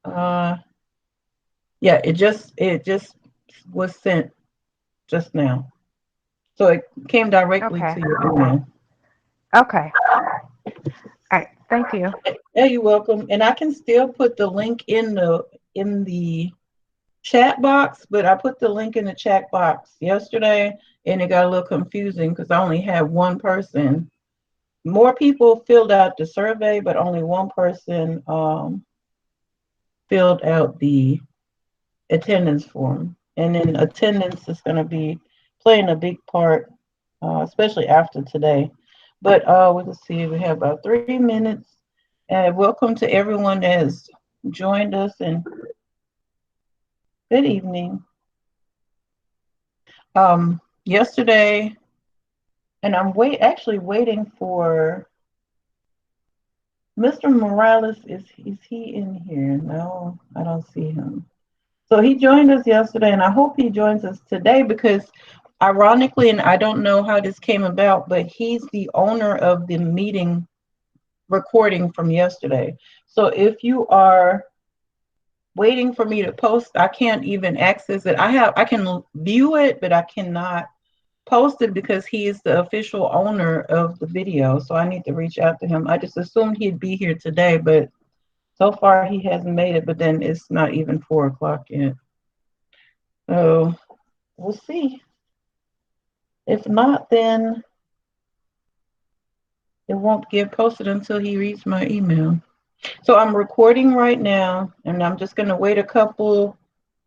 Yeah, it just was sent just now. So it came directly Okay. to your email. Okay. All right. Thank you. Yeah, you're welcome. And I can still put the link in the chat box, but I put the link in the chat box yesterday and it got a little confusing because I only had one person. More people filled out the survey, but only one person filled out the attendance form. And then attendance is going to be playing a big part, especially after today. But we'll see. We have about 3 minutes. And welcome to everyone that has joined us. And good evening. Yesterday, and I'm actually waiting for Mr. Morales. Is he in here? No, I don't see him. So he joined us yesterday, and I hope he joins us today because, ironically, and I don't know how this came about, but he's the owner of the meeting recording from yesterday. So if you are waiting for me to post, I can't even access it. I can view it, but I cannot post it because he is the official owner of the video. So I need to reach out to him. I just assumed he'd be here today, but so far he hasn't made it. But then it's not even 4 o'clock yet. So we'll see. If not, then it won't get posted until he reads my email. So I'm recording right now, and I'm just going to wait a couple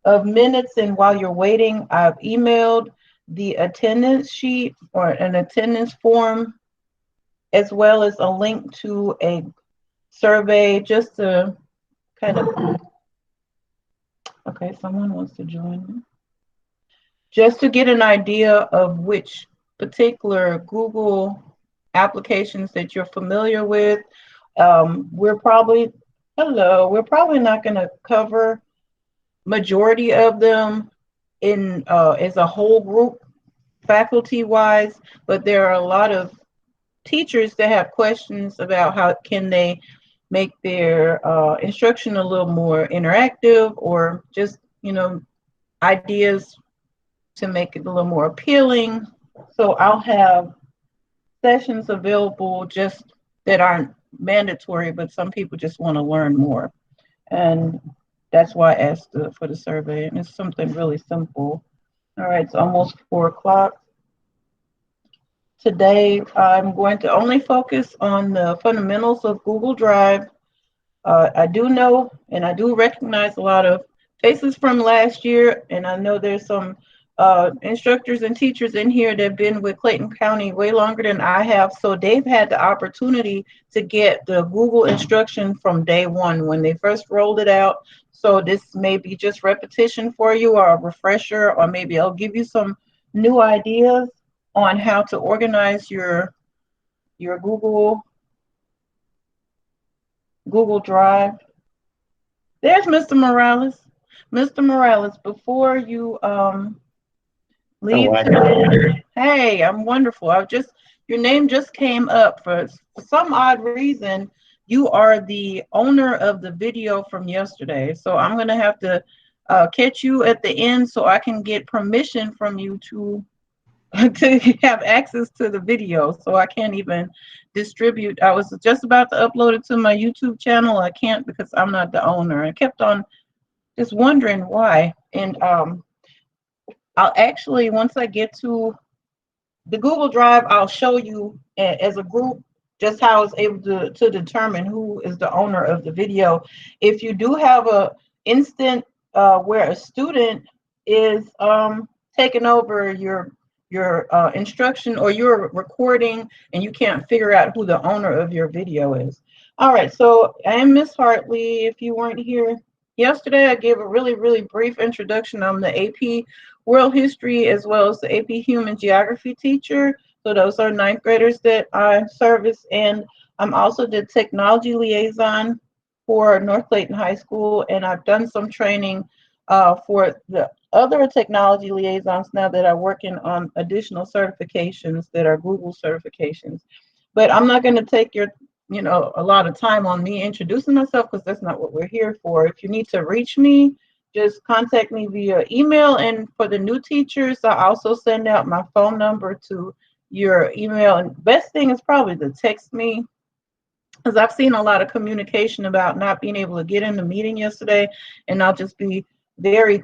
of minutes. And while you're waiting, I've emailed the attendance sheet or an attendance form, as well as a link to a survey just to kind of, okay, someone wants to join me. Just to get an idea of which particular Google applications that you're familiar with. We're probably, hello, we're probably not going to cover majority of them in as a whole group faculty wise, but there are a lot of teachers that have questions about how can they make their instruction a little more interactive, or just ideas to make it a little more appealing. So I'll have sessions available just that aren't mandatory, but some people just want to learn more. And that's why I asked for the survey. And it's something really simple. All right, it's almost 4 o'clock. Today, I'm going to only focus on the fundamentals of Google Drive. I do know and I do recognize a lot of faces from last year, and I know there's some instructors and teachers in here that have been with Clayton County way longer than I have, so they've had the opportunity to get the Google instruction from day one when they first rolled it out. So this may be just repetition for you or a refresher, or maybe I'll give you some new ideas on how to organize your Google Drive. There's Mr. Morales. Mr. Morales, before you leave today, hey, I'm wonderful. Your name just came up for some odd reason. You are the owner of the video from yesterday, so I'm gonna have to catch you at the end so I can get permission from you to to have access to the video. So I can't even distribute. I was just about to upload it to my YouTube channel. I can't because I'm not the owner. I kept on just wondering why. And I'll actually, once I get to the Google Drive, I'll show you as a group just how I was able to determine who is the owner of the video. If you do have a instant where a student is taking over your instruction or your recording and you can't figure out who the owner of your video is. All right, so I am Miss Hartley. If you weren't here yesterday, I gave a really, really brief introduction on the AP World History as well as the AP Human Geography teacher. So those are ninth graders that I service. And I'm also the technology liaison for North Clayton High School. And I've done some training for the other technology liaisons now that are working on additional certifications that are Google certifications. But I'm not going to take a lot of time on me introducing myself, because that's not what we're here for. If you need to reach me, just contact me via email. And for the new teachers, I also send out my phone number to your email. And best thing is probably to text me, because I've seen a lot of communication about not being able to get in the meeting yesterday. And I'll just be very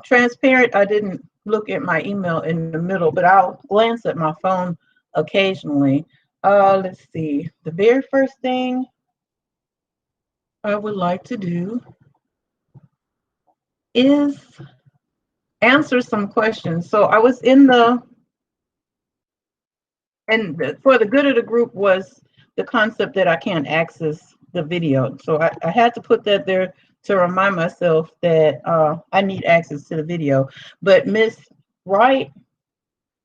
transparent. I didn't look at my email in the middle, but I'll glance at my phone occasionally. Let's see. The very first thing I would like to do is answer some questions. So I was and for the good of the group was the concept that I can't access the video. So I had to put that there to remind myself that I need access to the video. But Miss Wright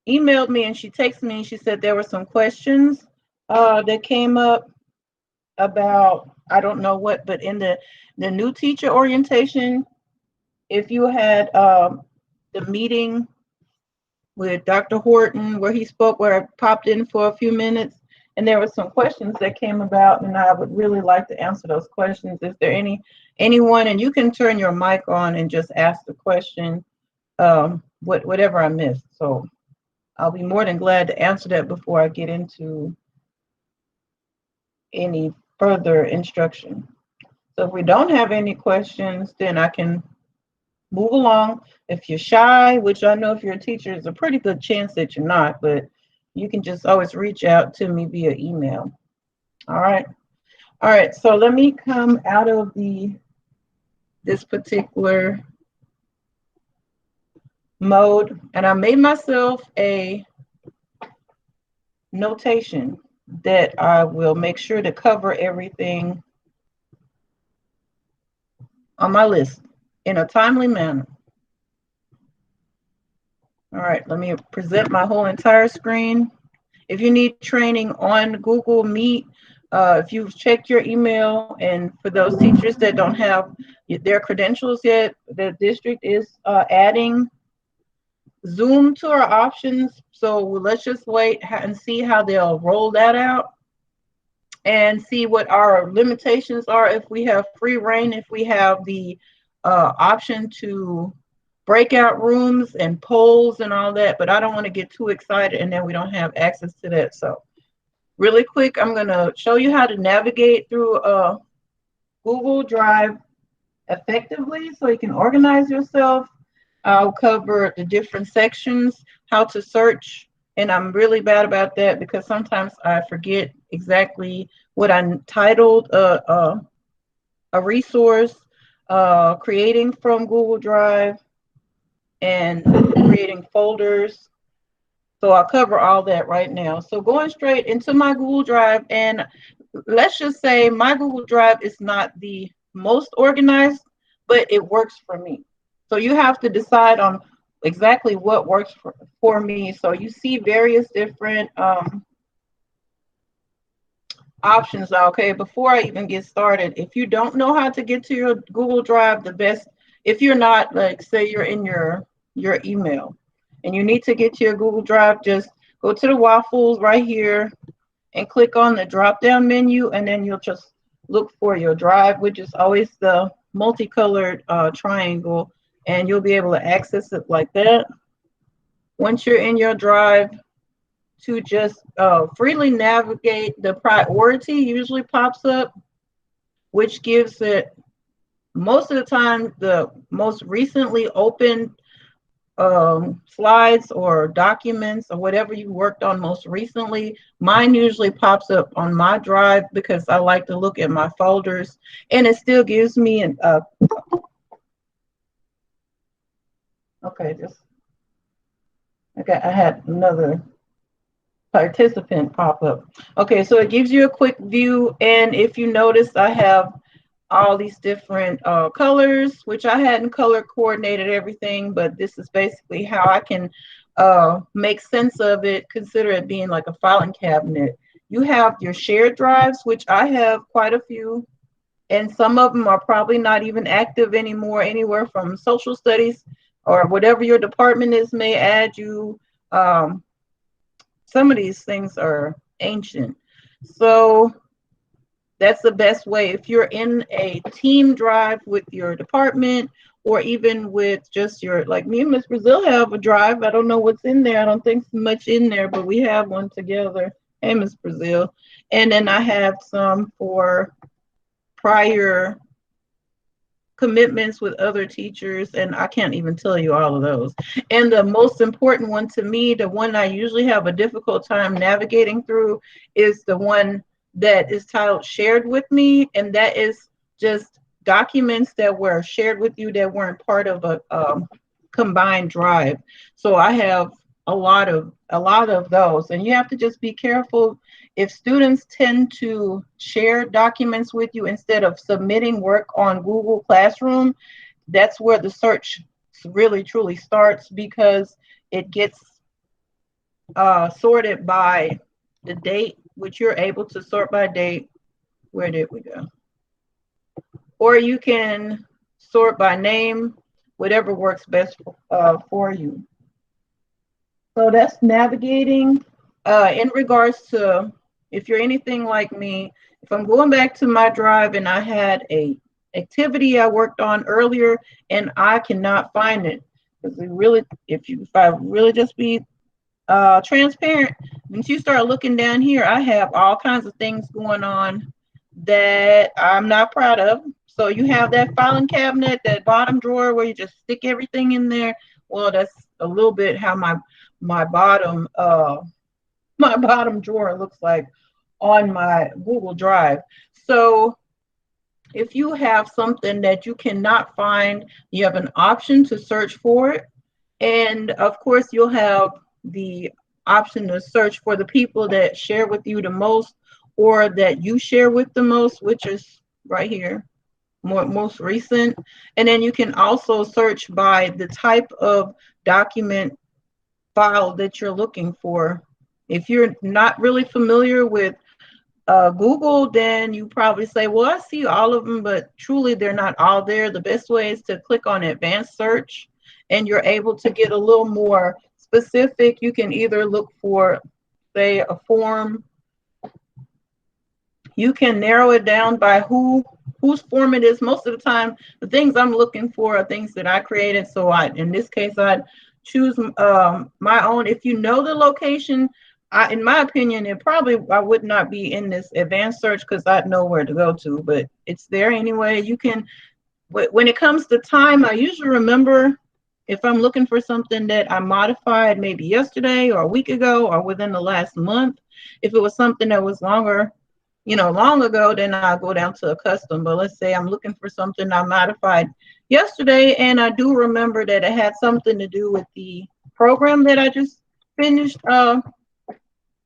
emailed me, and she texted me, and she said there were some questions that came up about, I don't know what, but in the new teacher orientation, if you had the meeting with Dr. Horton where he spoke, where I popped in for a few minutes, and there were some questions that came about, and I would really like to answer those questions. Is there anyone, and you can turn your mic on and just ask the question, whatever I missed. So I'll be more than glad to answer that before I get into any further instruction. So if we don't have any questions, then I can move along. If you're shy, which I know if you're a teacher, it's a pretty good chance that you're not, but you can just always reach out to me via email. All right. All right. So let me come out of this particular mode, and I made myself a notation that I will make sure to cover everything on my list in a timely manner. All right, let me present my whole entire screen. If you need training on Google Meet, if you've checked your email, and for those teachers that don't have their credentials yet, the district is adding Zoom to our options. So let's just wait and see how they'll roll that out, and see what our limitations are. If we have free reign, if we have the option to breakout rooms and polls and all that, but I don't want to get too excited and then we don't have access to that. So really quick, I'm going to show you how to navigate through Google Drive effectively so you can organize yourself. I'll cover the different sections, how to search, and I'm really bad about that because sometimes I forget exactly what I titled a resource, creating from Google Drive, and creating folders. So I'll cover all that right now. So going straight into my Google Drive, and let's just say my Google Drive is not the most organized, but it works for me. So you have to decide on exactly what works for me. So you see various different options. Okay, before I even get started, if you don't know how to get to your Google Drive, the best, if you're not, like, say you're in your email and you need to get to your Google Drive, just go to the waffles right here and click on the drop down menu, and then you'll just look for your drive, which is always the multicolored triangle, and you'll be able to access it like that. Once you're in your drive, to just freely navigate, the priority usually pops up, which gives it most of the time the most recently opened slides or documents or whatever you worked on most recently. Mine usually pops up on my drive because I like to look at my folders, and it still gives me an okay, just okay, I had another participant pop up. Okay, so it gives you a quick view, and if you notice, I have all these different colors, which I hadn't color coordinated everything, but this is basically how I can make sense of it. Consider it being like a filing cabinet. You have your shared drives, which I have quite a few, and some of them are probably not even active anymore. Anywhere from social studies or whatever your department is may add you. Some of these things are ancient. So That's the best way. If you're in a team drive with your department, or even with just your, like me and Miss Brazil have a drive. I don't know what's in there. I don't think so much in there, but we have one together. Hey, Miss Brazil. And then I have some for prior commitments with other teachers, and I can't even tell you all of those. And the most important one to me, the one I usually have a difficult time navigating through, is the one that is titled shared with me, and that is just documents that were shared with you that weren't part of a combined drive. So I have a lot of those, and you have to just be careful. If students tend to share documents with you instead of submitting work on Google Classroom, that's where the search really truly starts, because it gets sorted by the date, which you're able to sort by date. Where did we go? Or you can sort by name, whatever works best for you. So that's navigating. In regards to, if you're anything like me, if I'm going back to my drive and I had a activity I worked on earlier and I cannot find it, because if I really just be transparent, once you start looking down here, I have all kinds of things going on that I'm not proud of. So you have that filing cabinet, that bottom drawer where you just stick everything in there. Well, that's a little bit how my bottom my bottom drawer looks like on my Google Drive. So if you have something that you cannot find, you have an option to search for it. And of course, you'll have the option to search for the people that share with you the most, or that you share with the most, which is right here, most recent. And then you can also search by the type of document file that you're looking for. If you're not really familiar with Google, then you probably say, well, I see all of them, but truly they're not all there. The best way is to click on advanced search, and you're able to get a little more specific. You can either look for, say, a form. You can narrow it down by whose form it is. Most of the time, the things I'm looking for are things that I created. So in this case, I'd choose my own. If you know the location, in my opinion, I would not be in this advanced search because I'd know where to go to, but it's there anyway. You can, when it comes to time, I usually remember if I'm looking for something that I modified maybe yesterday or a week ago or within the last month. If it was something that was longer, long ago, then I'll go down to a custom. But let's say I'm looking for something I modified yesterday, and I do remember that it had something to do with the program that I just finished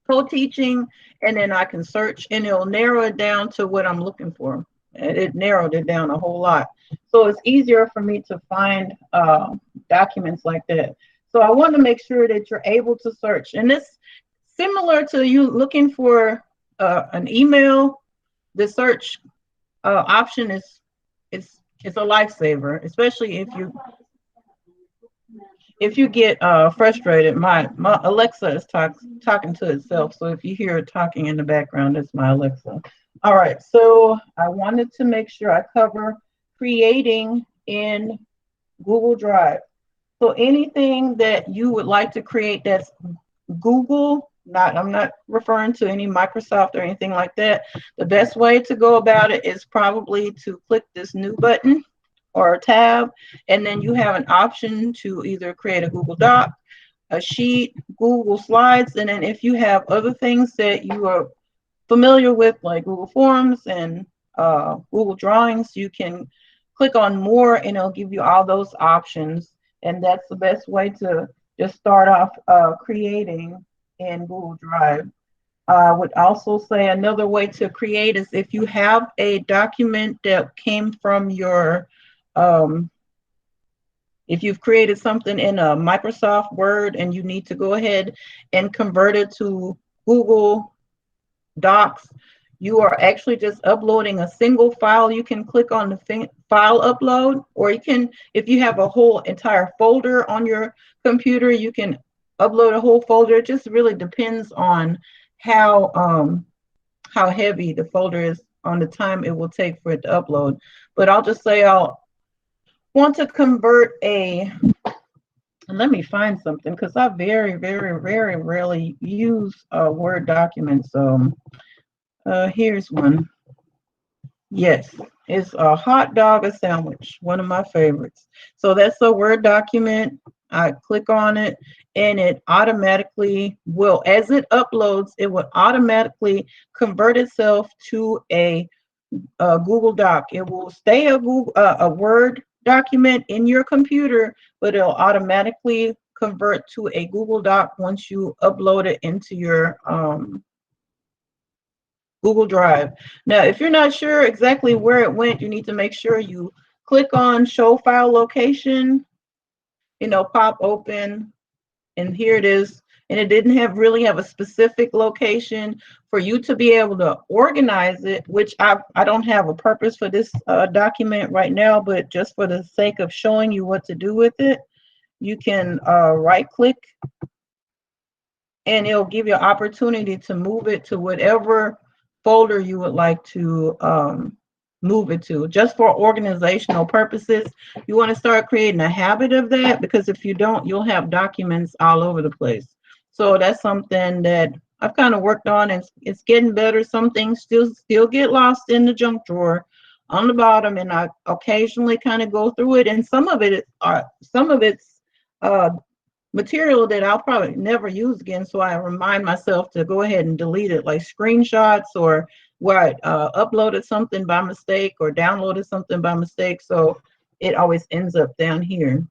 co-teaching, and then I can search and it'll narrow it down to what I'm looking for. And it narrowed it down a whole lot. So it's easier for me to find documents like that. So I want to make sure that you're able to search. And it's similar to you looking for an email. The search option is a lifesaver, especially if you get frustrated. My Alexa is talking to itself, so if you hear it talking in the background, it's my Alexa. All right, so I wanted to make sure I cover creating in Google Drive. So anything that you would like to create that's Google, I'm not referring to any Microsoft or anything like that. The best way to go about it is probably to click this new button or a tab, and then you have an option to either create a Google Doc, a sheet, Google Slides, and then if you have other things that you are familiar with, like Google Forms and Google Drawings, you can click on more and it'll give you all those options. And that's the best way to just start off creating in Google Drive. I would also say another way to create is if you have a document that came from your, if you've created something in a Microsoft Word and you need to go ahead and convert it to Google Docs, you are actually just uploading a single file. You can click on the file upload, or you can, if you have a whole entire folder on your computer, you can upload a whole folder. It just really depends on how heavy the folder is on the time it will take for it to upload. But I'll just say I'll want to convert a, let me find something because I very, very, very rarely use Word documents. Here's one. Yes, it's a hot dog, a sandwich, one of my favorites. So that's a Word document. I click on it and it automatically will, as it uploads, it will automatically convert itself to a Google Doc. It will stay a Word document in your computer, but it'll automatically convert to a Google Doc once you upload it into your Google Drive. Now, if you're not sure exactly where it went, you need to make sure you click on Show File Location, pop open, and here it is. And it didn't really have a specific location for you to be able to organize it, which I don't have a purpose for this document right now, but just for the sake of showing you what to do with it, you can right click and it'll give you an opportunity to move it to whatever folder you would like to move it to. Just for organizational purposes, you want to start creating a habit of that, because if you don't, you'll have documents all over the place. So that's something that I've kind of worked on, and it's getting better. Some things still get lost in the junk drawer on the bottom, and I occasionally kind of go through it, and some of it's uh, material that I'll probably never use again. So I remind myself to go ahead and delete it, like screenshots or where I uploaded something by mistake or downloaded something by mistake. So it always ends up down here.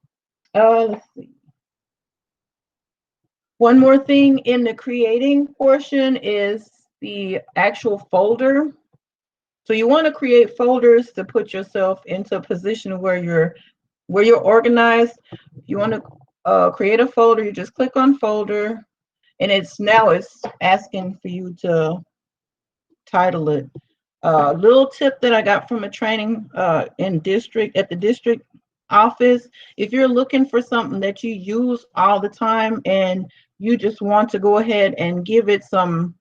Let's see. One more thing in the creating portion is the actual folder. So you want to create folders to put yourself into a position where you're organized. You want to create a folder. You just click on folder, and it's asking for you to title it. Little tip that I got from a training at the district office: if you're looking for something that you use all the time and you just want to go ahead and give it a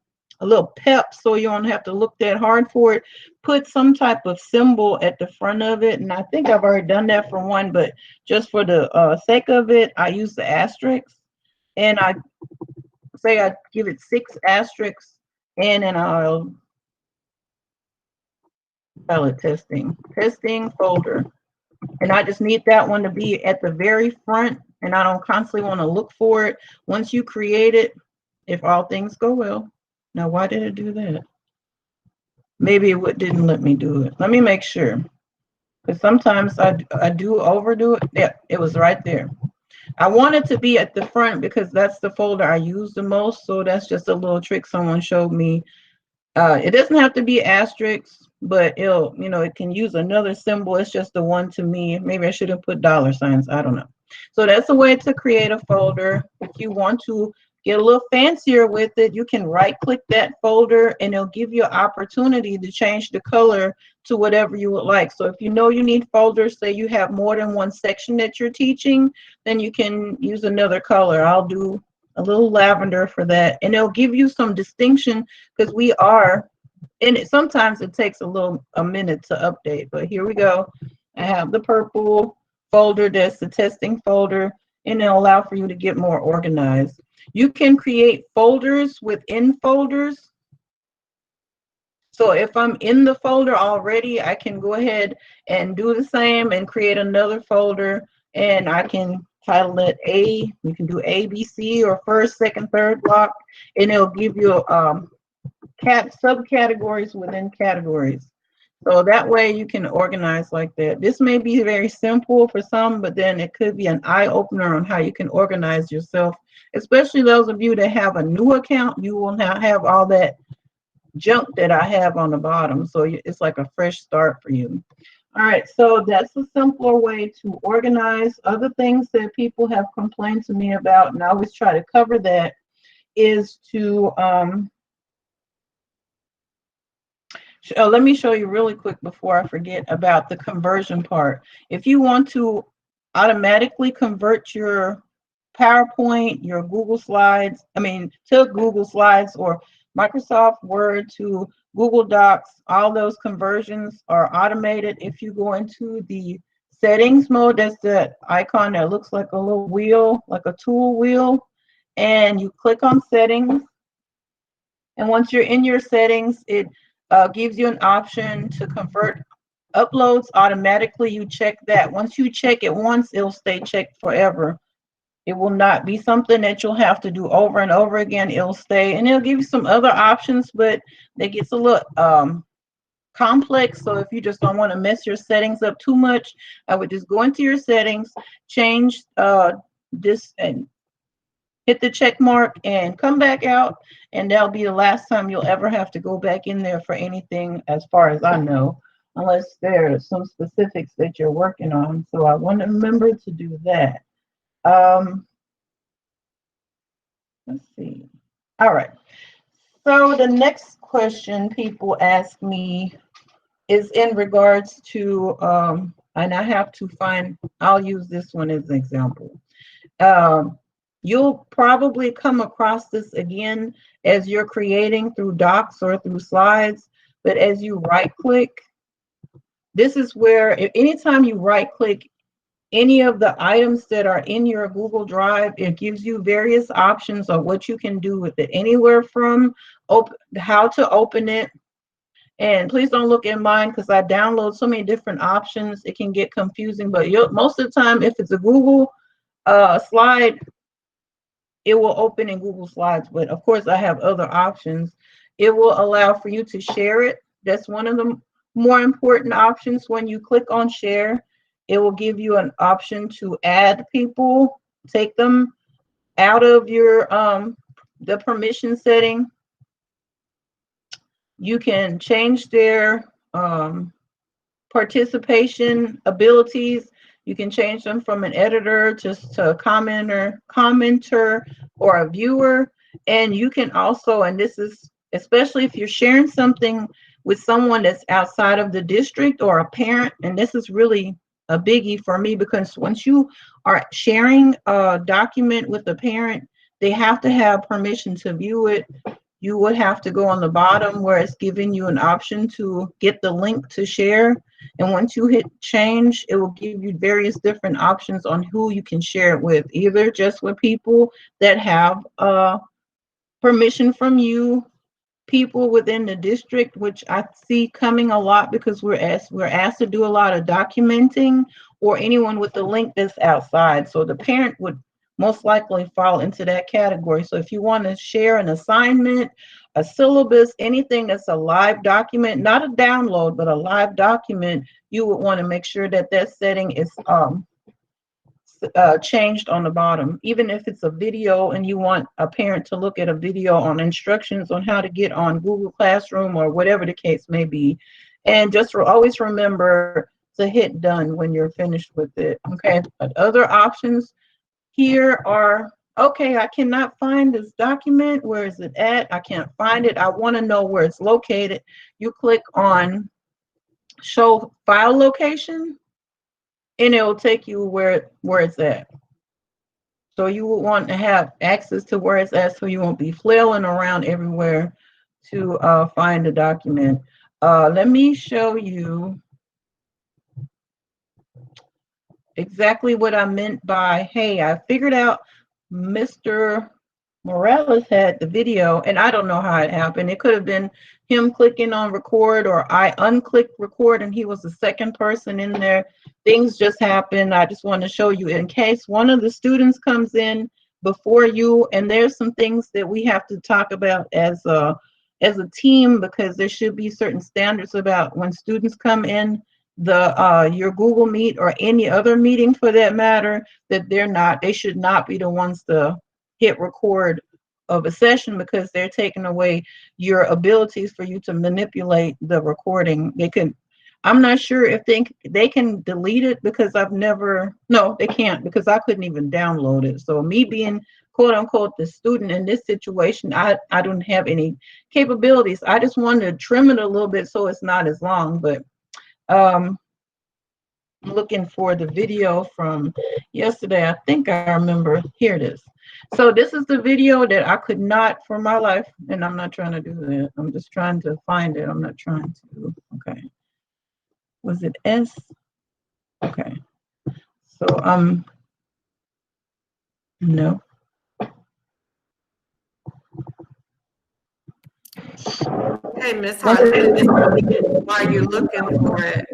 little pep so you don't have to look that hard for it, put some type of symbol at the front of it. And I think I've already done that for one, but just for the sake of it, I use the asterisk, and I say I give it 6 asterisks, and then I'll call it testing folder. And I just need that one to be at the very front, and I don't constantly want to look for it. Once you create it, if all things go well. Now, why did it do that? Maybe it didn't let me do it. Let me make sure, because sometimes I do overdo it. Yeah, it was right there. I want it to be at the front because that's the folder I use the most. So that's just a little trick someone showed me. It doesn't have to be asterisk, but it can use another symbol. It's just the one to me. Maybe I should have put dollar signs. I don't know. So that's a way to create a folder. If you want to get a little fancier with it, you can right click that folder and it'll give you an opportunity to change the color to whatever you would like. So if you know you need folders, say you have more than one section that you're teaching, then you can use another color. I'll do a little lavender for that, and it'll give you some distinction, because sometimes it takes a minute to update, but here we go. I have the purple folder, that's the testing folder, and it'll allow for you to get more organized. You can create folders within folders. So if I'm in the folder already, I can go ahead and do the same and create another folder, and I can title it A. You can do A, B, C, or first, second, third block, and it'll give you subcategories within categories. So that way you can organize like that. This may be very simple for some, but then it could be an eye opener on how you can organize yourself, especially those of you that have a new account. You will not have all that junk that I have on the bottom. So it's like a fresh start for you. All right, so that's a simpler way to organize. Other things that people have complained to me about, and I always try to cover that, is to let me show you really quick before I forget about the conversion part. If you want to automatically convert your PowerPoint, your Google Slides, to Google Slides or Microsoft Word to Google Docs, all those conversions are automated. If you go into the settings mode, that's the icon that looks like a little wheel, like a tool wheel, and you click on settings. And once you're in your settings, it gives you an option to convert uploads automatically. You check that. Once you check it once, it'll stay checked forever. It will not be something that you'll have to do over and over again. It'll stay, and it'll give you some other options, but it gets a little complex. So if you just don't want to mess your settings up too much, I would just go into your settings, change this, and hit the check mark, and come back out. And that'll be the last time you'll ever have to go back in there for anything, as far as I know, unless there's some specifics that you're working on. So I want to remember to do that. Let's see. All right. So the next question people ask me is in regards to, and I have to find, I'll use this one as an example. You'll probably come across this again as you're creating through docs or through slides, but as you right click, this is where, anytime you right click any of the items that are in your Google Drive, it gives you various options of what you can do with it, anywhere from how to open it. And please don't look in mine because I download so many different options. It can get confusing, but most of the time, if it's a Google slide, it will open in Google Slides. But of course, I have other options. It will allow for you to share it. That's one of the more important options. When you click on share, it will give you an option to add people, take them out of your the permission setting. You can change their participation abilities. You can change them from an editor just to a commenter or a viewer. And you can also, and this is especially if you're sharing something with someone that's outside of the district or a parent, and this is really a biggie for me, because once you are sharing a document with a parent, they have to have permission to view it. You would have to go on the bottom where it's giving you an option to get the link to share. And once you hit change, it will give you various different options on who you can share it with, either just with people that have permission from you, people within the district, which I see coming a lot because we're asked to do a lot of documenting, or anyone with the link that's outside. So the parent would most likely fall into that category. So if you want to share an assignment, a syllabus, anything that's a live document, not a download, but a live document, you would want to make sure that that setting is changed on the bottom. Even if it's a video and you want a parent to look at a video on instructions on how to get on Google Classroom or whatever the case may be. And just always remember to hit done when you're finished with it. Okay, but other options here are, okay, I cannot find this document. Where is it at? I can't find it. I want to know where it's located. You click on show file location, and it will take you where it's at. So you will want to have access to where it's at, so you won't be flailing around everywhere to find the document. Let me show you exactly what I meant by, hey, I figured out Mr. Morales had the video, and I don't know how it happened. It could have been him clicking on record, or I unclicked record and he was the second person in there. Things just happen. I just want to show you in case one of the students comes in before you, and there's some things that we have to talk about as a team, because there should be certain standards about when students come in the your Google Meet or any other meeting for that matter, that they should not be the ones to hit record of a session, because they're taking away your abilities for you to manipulate the recording. I'm not sure if they can delete it, because no, they can't, because I couldn't even download it. So me being quote unquote the student in this situation, I don't have any capabilities. I just wanted to trim it a little bit so it's not as long, but looking for the video from yesterday. I think I remember. Here it is. So this is the video that I could not for my life, and I'm not trying to do that. I'm just trying to find it. I'm not trying to. Okay. Was it S? Okay. So no. Hey, Miss Hartley, while you're looking for it,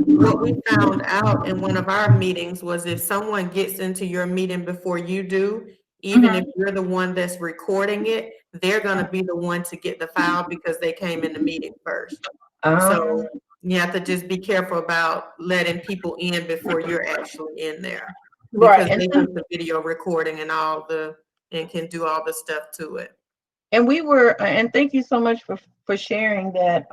what we found out in one of our meetings was if someone gets into your meeting before you do, even if you're the one that's recording it, they're gonna be the one to get the file because they came in the meeting first. So you have to just be careful about letting people in before you're actually in there. Right. Because they have the video recording and and can do all the stuff to it. And we were, and thank you so much for sharing that.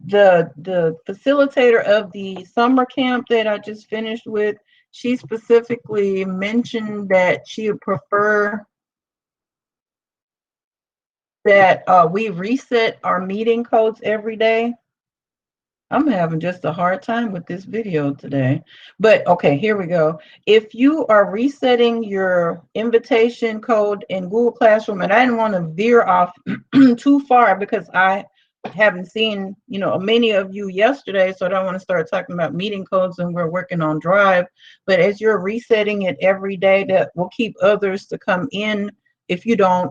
The facilitator of the summer camp that I just finished with, she specifically mentioned that she would prefer that we reset our meeting codes every day. I'm having just a hard time with this video today, but okay, here we go. If you are resetting your invitation code in Google Classroom, and I didn't want to veer off too far because I haven't seen, many of you yesterday, so I don't want to start talking about meeting codes and we're working on Drive, but as you're resetting it every day, that will keep others to come in if you don't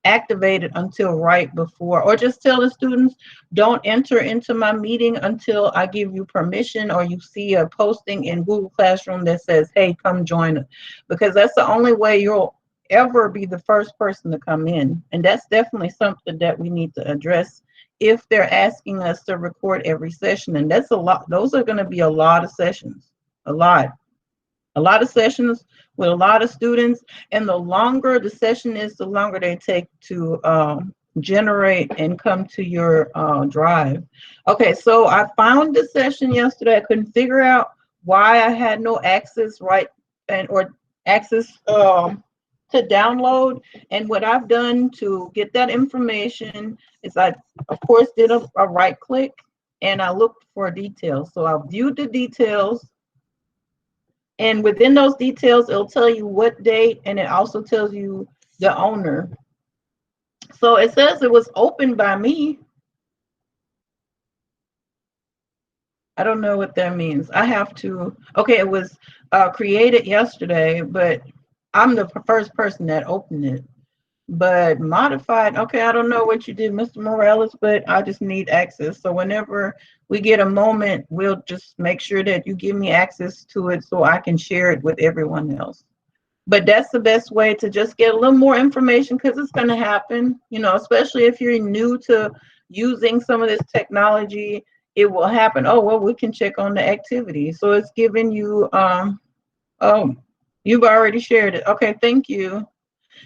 activate it until right before, or just tell the students, don't enter into my meeting until I give you permission or you see a posting in Google Classroom that says, hey, come join us, because that's the only way you'll ever be the first person to come in. And that's definitely something that we need to address if they're asking us to record every session. And that's a lot. Those are going to be a lot of sessions, a lot of sessions with a lot of students. And the longer the session is, the longer they take to generate and come to your Drive. Okay, so I found the session yesterday. I couldn't figure out why I had no access or access to download. And what I've done to get that information is I, of course, did a right click and I looked for details. So I viewed the details. And within those details, it'll tell you what date, and it also tells you the owner. So it says it was opened by me. I don't know what that means. I have to, okay, it was created yesterday, but I'm the first person that opened it. But modified, okay, I don't know what you did, Mr. Morales, but I just need access. So whenever we get a moment, we'll just make sure that you give me access to it so I can share it with everyone else. But that's the best way to just get a little more information, because it's going to happen, especially if you're new to using some of this technology, it will happen. Oh, well, we can check on the activity. So it's giving you, oh, you've already shared it. Okay, thank you.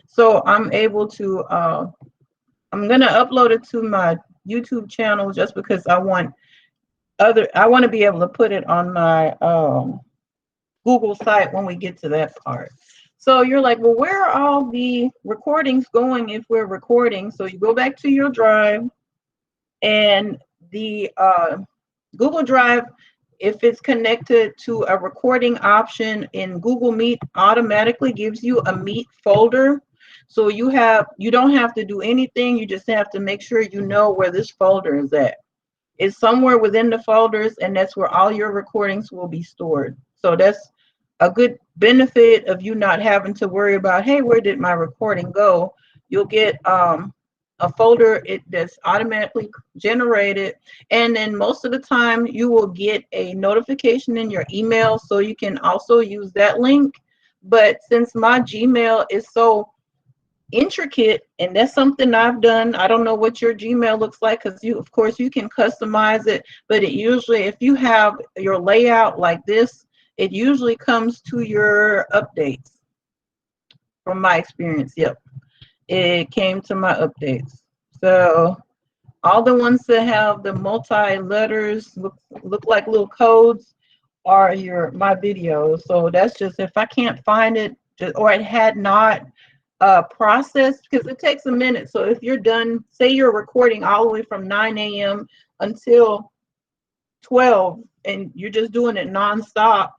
So I'm able to, I'm going to upload it to my YouTube channel just because I want to be able to put it on my Google site when we get to that part. So you're like, well, where are all the recordings going if we're recording? So you go back to your Drive, and the Google Drive, if it's connected to a recording option in Google Meet, automatically gives you a Meet folder. So you don't have to do anything. You just have to make sure you know where this folder is at. It's somewhere within the folders, and that's where all your recordings will be stored. So that's a good benefit of you not having to worry about, hey, where did my recording go? You'll get a folder that's automatically generated, and then most of the time you will get a notification in your email, so you can also use that link. But since my Gmail is so intricate, and that's something I've done, I don't know what your Gmail looks like, because of course you can customize it, but it usually, if you have your layout like this, it usually comes to your updates. From my experience, yep, it came to my updates. So all the ones that have the multi letters look like little codes are my videos. So that's just, if I can't find it, or it had not processed, because it takes a minute. So if you're done, say you're recording all the way from 9 a.m. until 12 and you're just doing it nonstop,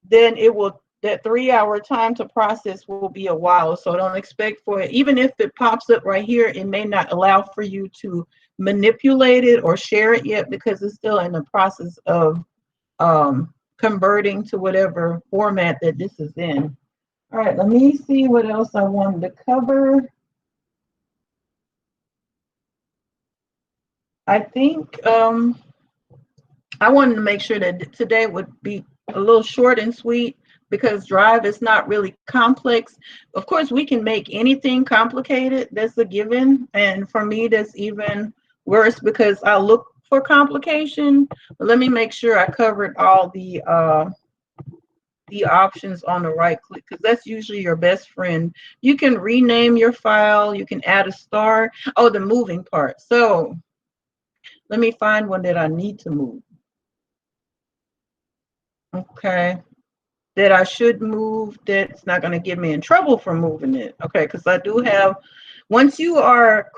then it will, that 3 hour time to process will be a while. So don't expect for it. Even if it pops up right here, it may not allow for you to manipulate it or share it yet because it's still in the process of converting to whatever format that this is in. All right, let me see what else I wanted to cover. I think I wanted to make sure that today would be a little short and sweet because Drive is not really complex. Of course, we can make anything complicated. That's a given. And for me, that's even worse because I look for complication. But let me make sure I covered all the options on the right click because that's usually your best friend. You can rename your file. You can add a star. Oh, the moving part. So let me find one that I need to move. Okay, that I should move, that's not going to get me in trouble for moving it. Okay, because I do have, once you are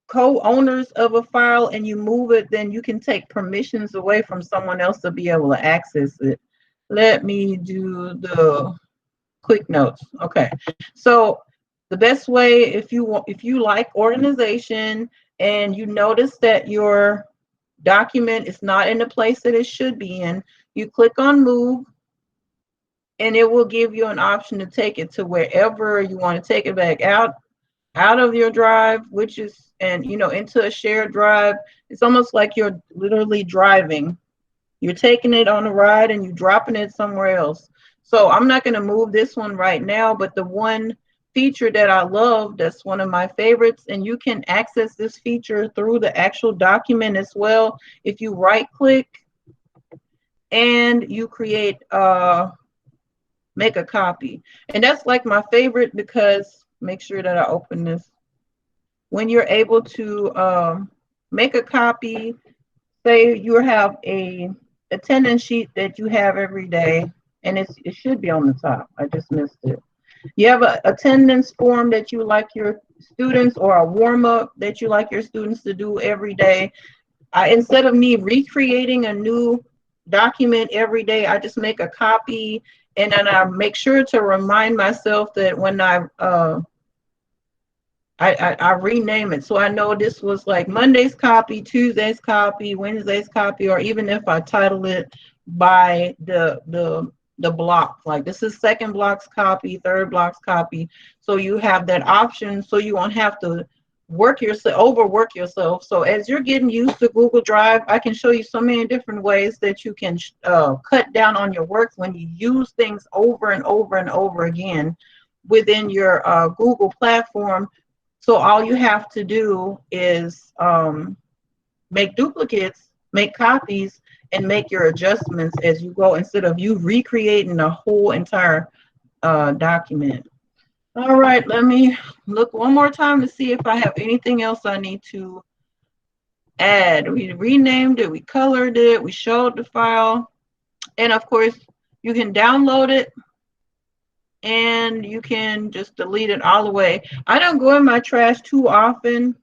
co-owners of a file and you move it, then you can take permissions away from someone else to be able to access it. Let me do the quick notes. Okay, so the best way, if you like organization and you notice that your document is not in the place that it should be in, you click on move and it will give you an option to take it to wherever you want to take it back out of your drive, which is, and into a shared drive. It's almost like you're literally driving. You're taking it on a ride and you're dropping it somewhere else. So I'm not going to move this one right now, but the one feature that I love, that's one of my favorites, and you can access this feature through the actual document as well. If you right click and you create make a copy. And that's like my favorite because, make sure that I open this. When you're able to make a copy, say you have a attendance sheet that you have every day, and it should be on the top. I just missed it. You have an attendance form that you like your students, or a warm-up that you like your students to do every day. Instead of me recreating a new document every day, I just make a copy, and then I make sure to remind myself that when I rename it. So I know this was like Monday's copy, Tuesday's copy, Wednesday's copy, or even if I title it by the block, like this is second block's copy, third block's copy. So you have that option, so you won't have to overwork yourself. So as you're getting used to Google Drive, I can show you so many different ways that you can cut down on your work when you use things over and over and over again within your Google platform. So all you have to do is make duplicates, make copies, and make your adjustments as you go instead of you recreating a whole entire document. All right, let me look one more time to see if I have anything else I need to add. We renamed it, we colored it, we showed the file, and of course you can download it and you can just delete it all the way. I don't go in my trash too often.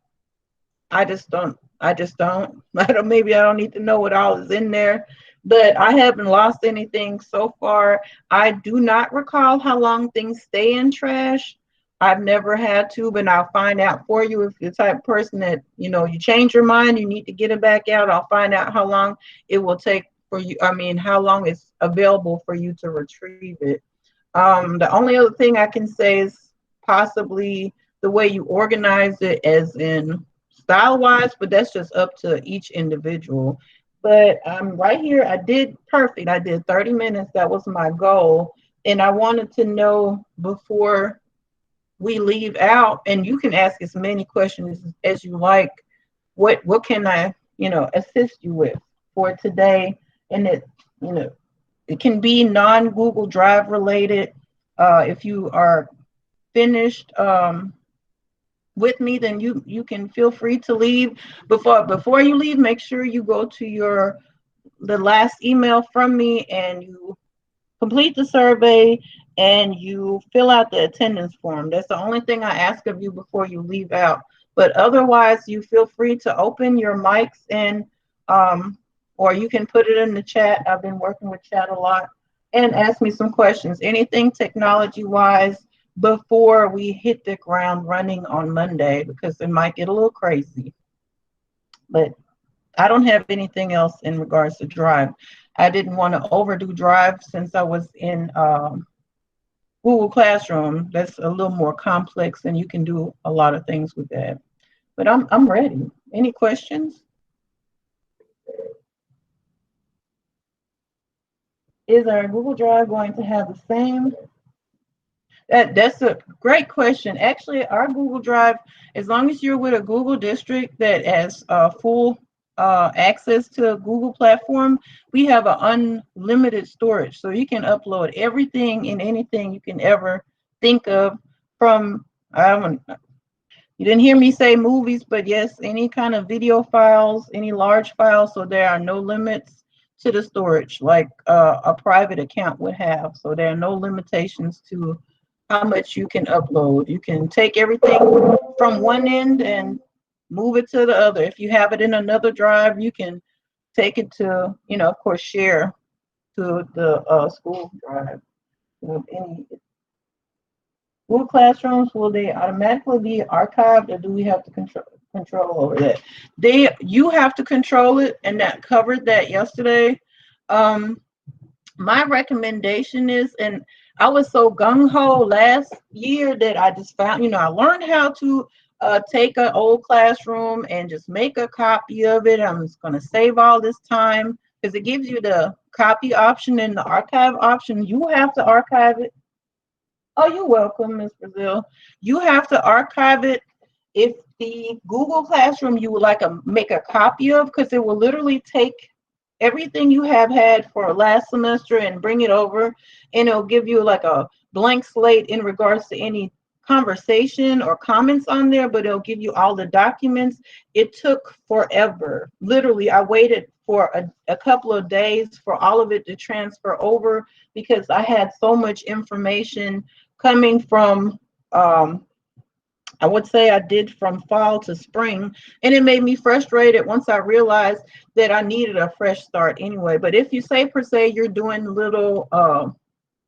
I just don't. I don't. Maybe I don't need to know what all is in there, but I haven't lost anything so far. I do not recall how long things stay in trash. I've never had to, but I'll find out for you. If you're the type of person that, you change your mind, you need to get it back out, I'll find out how long it will take for you. I mean, how long it's available for you to retrieve it. The only other thing I can say is possibly the way you organize it, as in style wise, but that's just up to each individual. But right here, I did perfect. I did 30 minutes. That was my goal. And I wanted to know before we leave out, and you can ask as many questions as you like, what can I, assist you with for today? And it can be non-Google Drive related. If you are finished with me, then you can feel free to leave. Before you leave, make sure you go to the last email from me and you complete the survey and you fill out the attendance form. That's the only thing I ask of you before you leave out. But otherwise, you feel free to open your mics and or you can put it in the chat. I've been working with chat a lot, and ask me some questions, anything technology wise, before we hit the ground running on Monday, because it might get a little crazy. But I don't have anything else in regards to Drive. I didn't want to overdo Drive since I was in Google Classroom. That's a little more complex, and you can do a lot of things with that. But I'm ready. Any questions? Is our Google Drive going to have the same? That's a great question. Actually, our Google Drive, as long as you're with a Google district that has full access to a Google platform, we have an unlimited storage. So you can upload everything and anything you can ever think of from, you didn't hear me say movies, but yes, any kind of video files, any large files. So there are no limits to the storage like a private account would have. So there are no limitations to how much you can upload. You can take everything from one end and move it to the other. If you have it in another drive, you can take it to, of course, share to the school drive. Any Google Classrooms, will they automatically be archived, or do we have to control over that? You have to control it, and that covered that yesterday. My recommendation is, and I was so gung-ho last year that I just found, I learned how to take an old classroom and just make a copy of it. I'm just going to save all this time because it gives you the copy option and the archive option. You have to archive it. Oh, you're welcome, Ms. Brazil. You have to archive it if the Google Classroom you would like to make a copy of, because it will literally take everything you have had for last semester and bring it over, and it'll give you like a blank slate in regards to any conversation or comments on there, but it'll give you all the documents. It took forever. Literally, I waited for a couple of days for all of it to transfer over because I had so much information coming from I would say I did from fall to spring, and it made me frustrated once I realized that I needed a fresh start anyway. But if you say per se you're doing little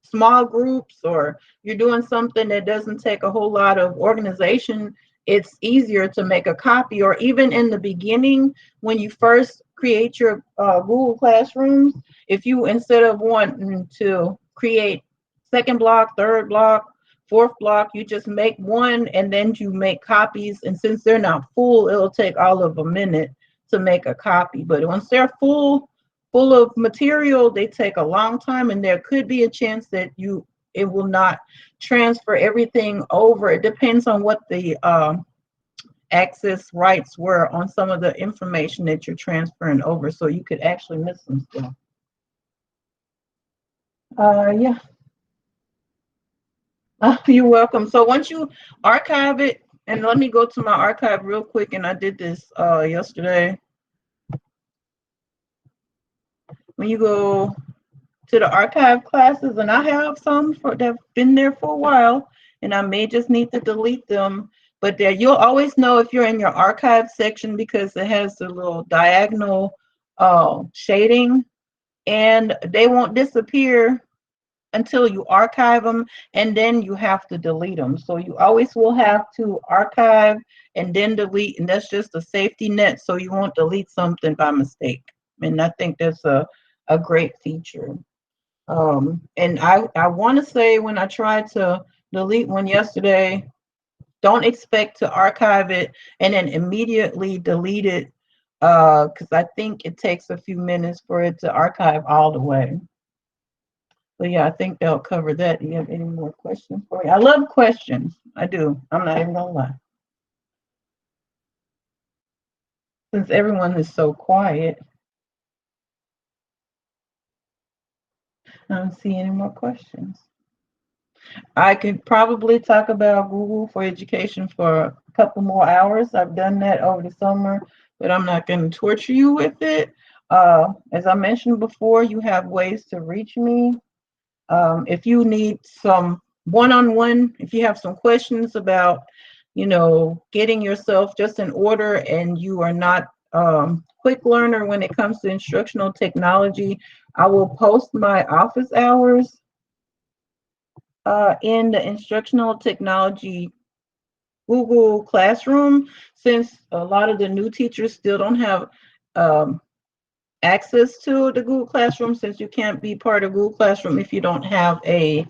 small groups, or you're doing something that doesn't take a whole lot of organization, it's easier to make a copy. Or even in the beginning, when you first create your Google Classrooms, if you, instead of wanting to create second block, third block, fourth block, you just make one and then you make copies. And since they're not full, it'll take all of a minute to make a copy. But once they're full of material, they take a long time, and there could be a chance that it will not transfer everything over. It depends on what the access rights were on some of the information that you're transferring over, so you could actually miss some stuff. Yeah. You're welcome. So once you archive it, and let me go to my archive real quick, and I did this yesterday. When you go to the archive classes, and I have some that have been there for a while, and I may just need to delete them, but there you'll always know if you're in your archive section because it has the little diagonal shading, and they won't disappear until you archive them, and then you have to delete them. So you always will have to archive and then delete, and that's just a safety net so you won't delete something by mistake. And I think that's a great feature. And I want to say, when I tried to delete one yesterday, don't expect to archive it and then immediately delete it, because I think it takes a few minutes for it to archive all the way. But yeah, I think they'll cover that. Do you have any more questions for me? I love questions. I do. I'm not even gonna lie. Since everyone is so quiet, I don't see any more questions. I could probably talk about Google for Education for a couple more hours. I've done that over the summer, but I'm not going to torture you with it. As I mentioned before, you have ways to reach me. If you need some one-on-one, if you have some questions about, getting yourself just in order, and you are not quick learner when it comes to instructional technology. I will post my office hours in the instructional technology Google Classroom, since a lot of the new teachers still don't have um, access to the Google Classroom, since you can't be part of Google Classroom if you don't have a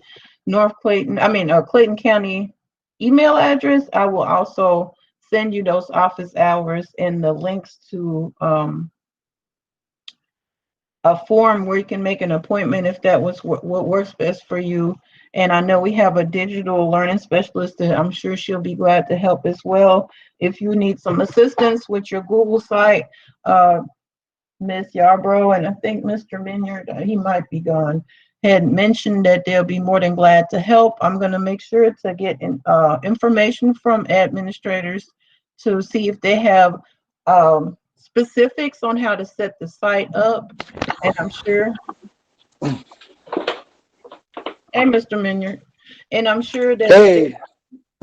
Clayton County email address. I will also send you those office hours and the links to a form where you can make an appointment if that was what works best for you. And I know we have a digital learning specialist that I'm sure she'll be glad to help as well. If you need some assistance with your Google site, Miss Yarbrough, and I think Mr. Minyard, he might be gone, had mentioned that they'll be more than glad to help. I'm going to make sure to get information from administrators to see if they have specifics on how to set the site up. And I'm sure, and Mr. Minyard, and I'm sure that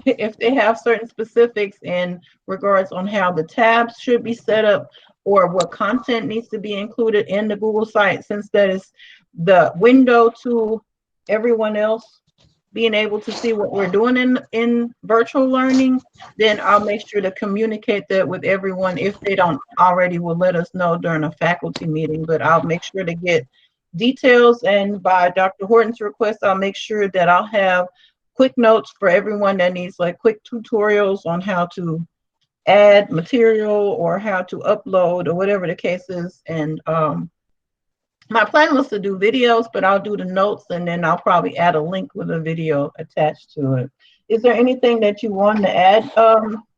if they have certain specifics in regards on how the tabs should be set up or what content needs to be included in the Google site, since that is the window to everyone else being able to see what we're doing in virtual learning, then I'll make sure to communicate that with everyone. If they don't already, will let us know during a faculty meeting, but I'll make sure to get details, and by Dr. Horton's request, I'll make sure that I'll have quick notes for everyone that needs like quick tutorials on how to add material or how to upload or whatever the case is. And my plan was to do videos, but I'll do the notes and then I'll probably add a link with a video attached to it. Is there anything that you want to add,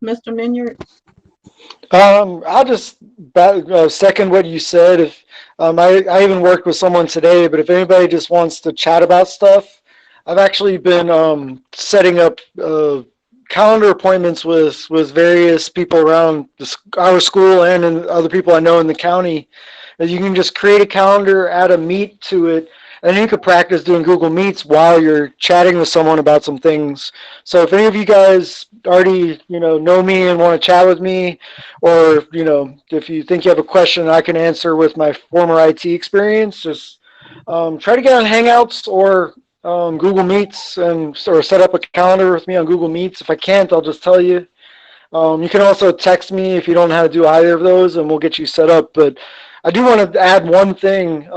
Mr. Minyard? I'll just second what you said. If I even worked with someone today, but if anybody just wants to chat about stuff, I've actually been setting up calendar appointments with various people around our school and other people I know in the county. You can just create a calendar, add a meet to it, and then you could practice doing Google Meets while you're chatting with someone about some things. So if any of you guys already know me and want to chat with me, or if you think you have a question I can answer with my former IT experience, just try to get on Hangouts or Google Meets or set up a calendar with me on Google Meets. If I can't, I'll just tell you. You can also text me if you don't know how to do either of those, and we'll get you set up. But I do want to add one thing.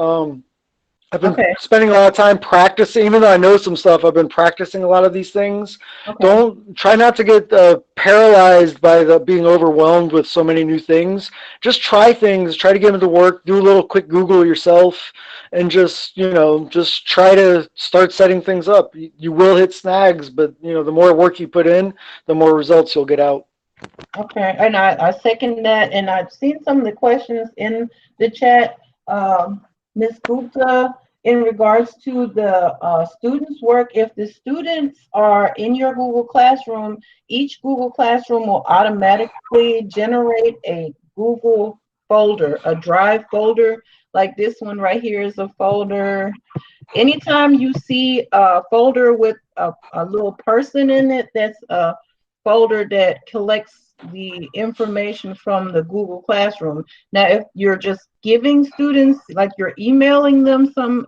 I've been spending a lot of time practicing, even though I know some stuff. I've been practicing a lot of these things. Don't try not to get paralyzed by being overwhelmed with so many new things. Just try things. Try to get them to work. Do a little quick Google yourself, and just try to start setting things up. You will hit snags, but the more work you put in, the more results you'll get out. Okay, and I second that, and I've seen some of the questions in the chat. Ms. Gupta, in regards to the students' work, if the students are in your Google Classroom, each Google Classroom will automatically generate a Google folder, a Drive folder. Like this one right here is a folder. Anytime you see a folder with a little person in it, that's a folder that collects the information from the Google Classroom. Now, if you're just giving students, like you're emailing them some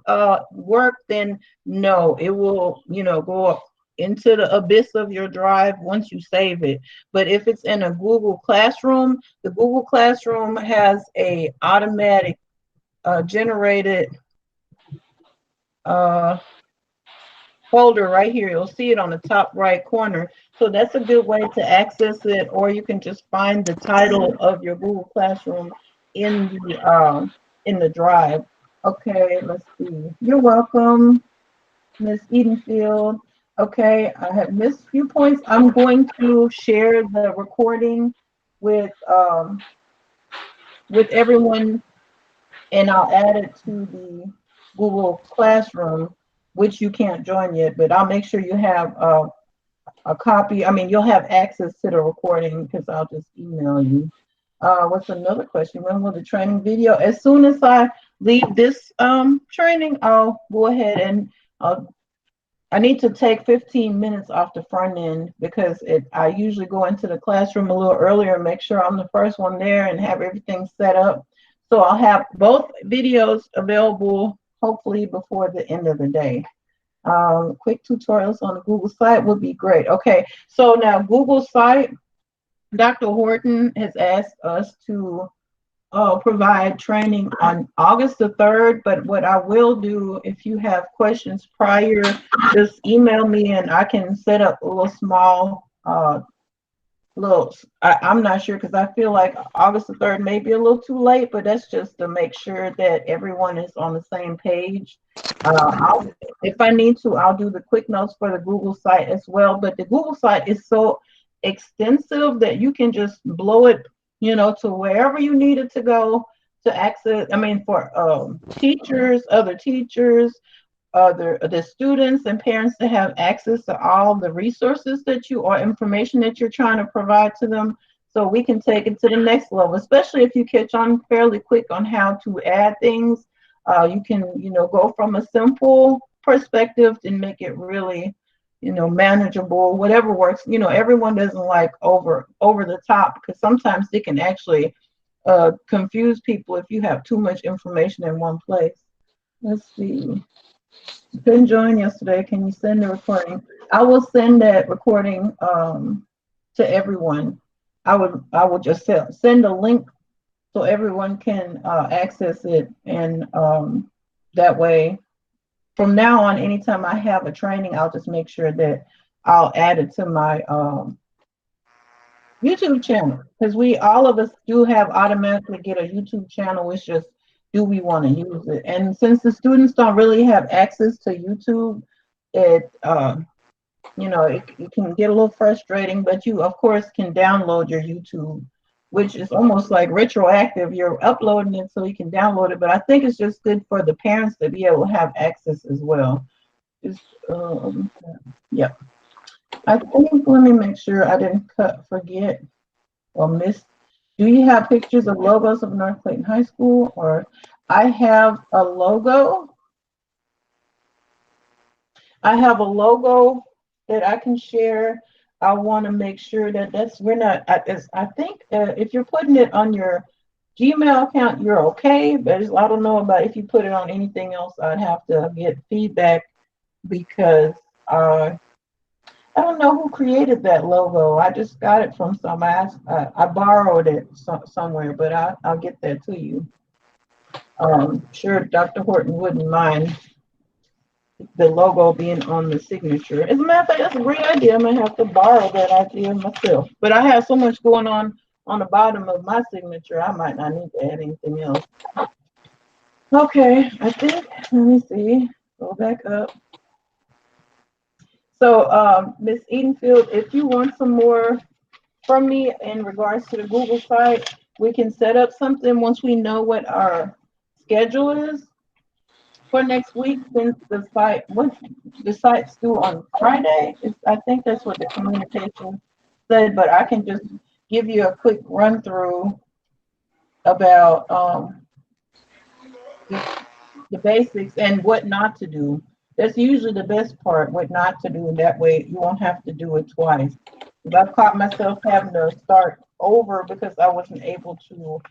work, then no, it will, go up into the abyss of your drive once you save it. But if it's in a Google Classroom, the Google Classroom has a automatic generated folder right here. You'll see it on the top right corner. So that's a good way to access it, or you can just find the title of your Google Classroom in the drive. Okay, let's see. You're welcome, Miss Edenfield. Okay, I have missed a few points. I'm going to share the recording with everyone, and I'll add it to the Google Classroom, which you can't join yet, but I'll make sure you have a copy. I mean, you'll have access to the recording because I'll just email you. What's another question? When will the training video? As soon as I leave this training, I'll go ahead and I need to take 15 minutes off the front end because I usually go into the classroom a little earlier and make sure I'm the first one there and have everything set up. So I'll have both videos available hopefully before the end of the day. Quick tutorials on the Google site would be great. Okay, so now Google site, Dr. Horton has asked us to provide training on August the 3rd, but what I will do, if you have questions prior, just email me and I can set up a little small I'm not sure, because I feel like August the 3rd may be a little too late, but that's just to make sure that everyone is on the same page. If I need to, I'll do the quick notes for the Google site as well, but the Google site is so extensive that you can just blow it, to wherever you need it to go to access. I mean, for teachers, other teachers, the students and parents to have access to all the resources that you or information that you're trying to provide to them, so we can take it to the next level, especially if you catch on fairly quick on how to add things. You can go from a simple perspective and make it really manageable, whatever works. Everyone doesn't like over the top, because sometimes it can actually confuse people if you have too much information in one place. Let's see. Couldn't join yesterday. Can you send the recording? I will send that recording to everyone. I will just send a link so everyone can access it, and that way, from now on, anytime I have a training, I'll just make sure that I'll add it to my YouTube channel, because all of us do have automatically get a YouTube channel. It's just, do we want to use it? And since the students don't really have access to YouTube, it can get a little frustrating, but you of course can download your YouTube, which is almost like retroactive. You're uploading it so you can download it, but I think it's just good for the parents to be able to have access as well. Yeah. I think, let me make sure I didn't forget or miss. Do you have pictures of logos of North Clayton High School? Or I have a logo. I have a logo that I can share. I want to make sure that I think if you're putting it on your Gmail account, you're okay. But I don't know about if you put it on anything else, I'd have to get feedback, because I don't know who created that logo. I just got it from somebody. I borrowed it somewhere, but I'll get that to you. Sure, Dr. Horton wouldn't mind the logo being on the signature. As a matter of fact, that's a great idea. I might have to borrow that idea myself. But I have so much going on the bottom of my signature, I might not need to add anything else. Okay, I think, let me see, go back up. So, Ms. Edenfield, if you want some more from me in regards to the Google site, we can set up something once we know what our schedule is for next week, since the site's due on Friday. I think that's what the communication said, but I can just give you a quick run through about the basics and what not to do. That's usually the best part, what not to do. That way you won't have to do it twice. Because I've caught myself having to start over because I wasn't able to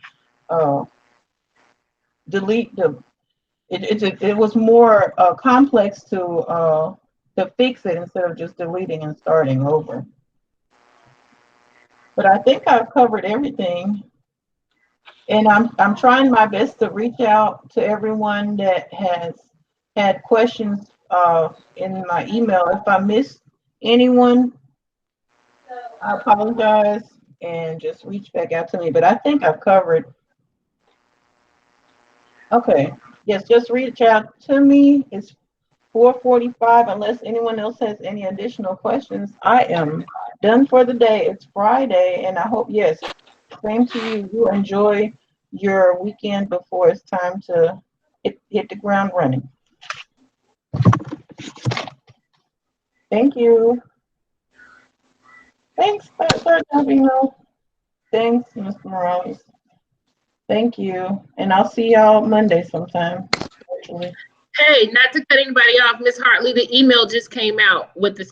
delete it was more complex to fix it instead of just deleting and starting over. But I think I've covered everything. And I'm trying my best to reach out to everyone that has had questions in my email. If I missed anyone, I apologize, and just reach back out to me. But I think I've covered. Okay. Yes, just reach out to me. It's 4:45. Unless anyone else has any additional questions, I am done for the day. It's Friday, and I hope, yes, same to you. You enjoy your weekend before it's time to hit the ground running. Thank you. Thanks, Dr. Davino. Thanks, Mr. Morales. Thank you. And I'll see y'all Monday sometime. Actually. Hey, not to cut anybody off, Miss Hartley, the email just came out with the